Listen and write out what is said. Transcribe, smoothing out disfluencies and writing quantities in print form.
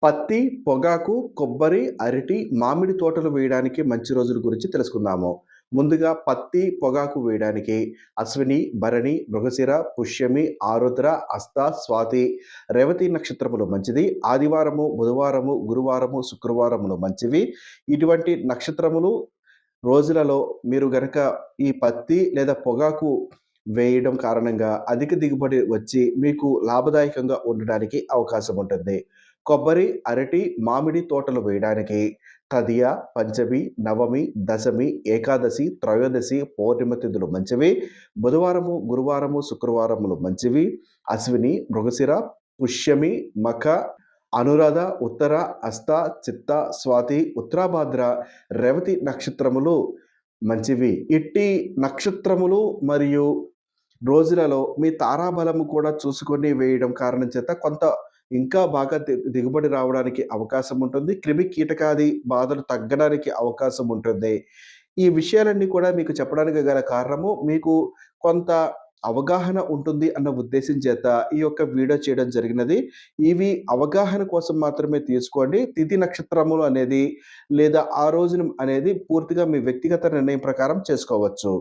పత్తి, పొగాకు, కొబ్బరి, అరటి, మామిడి తోటలు వేయడానికి మంచి రోజుల గురించి తెలుసుకుందాము. ముందుగా పత్తి, పొగాకు వేయడానికి అశ్విని, భరణి, మృగశిర, పుష్యమి, ఆరుద్ర, హస్త, స్వాతి, రేవతి నక్షత్రములు మంచిది. ఆదివారము, బుధవారము, గురువారము, శుక్రవారములు మంచివి. ఇటువంటి నక్షత్రములు రోజులలో మీరు గనక ఈ పత్తి లేదా పొగాకు వేయడం కారణంగా అధిక దిగుబడి వచ్చి మీకు లాభదాయకంగా ఉండడానికి అవకాశం ఉంటుంది. కొబ్బరి, అరటి, మామిడి తోటలు వేయడానికి తదియ, పంచమి, నవమి, దశమి, ఏకాదశి, త్రయోదశి, పౌర్ణమి తిథులు మంచివి. బుధవారము, గురువారము, శుక్రవారములు మంచివి. అశ్విని, మృగశిర, పుష్యమి, మఖ, అనురాధ, ఉత్తర, హస్త, చిత్త, స్వాతి, ఉత్తరాభాద్ర, రేవతి నక్షత్రములు మంచివి. ఇట్టి నక్షత్రములు మరియు రోజులలో మీ తారాబలము కూడా చూసుకొని వేయడం కారణం చేత కొంత ఇంకా బాగా దిగుబడి రావడానికి అవకాశం ఉంటుంది. క్రిమి కీటకాది బాధలు తగ్గడానికి అవకాశం ఉంటుంది. ఈ విషయాలన్నీ కూడా మీకు చెప్పడానికి గల కారణము మీకు కొంత అవగాహన ఉంటుంది అన్న ఉద్దేశం చేత ఈ యొక్క వీడియో చేయడం జరిగినది. ఇవి అవగాహన కోసం మాత్రమే తీసుకోండి. తిథి నక్షత్రములు అనేది లేదా ఆ రోజున అనేది పూర్తిగా మీ వ్యక్తిగత నిర్ణయం ప్రకారం చేసుకోవచ్చు.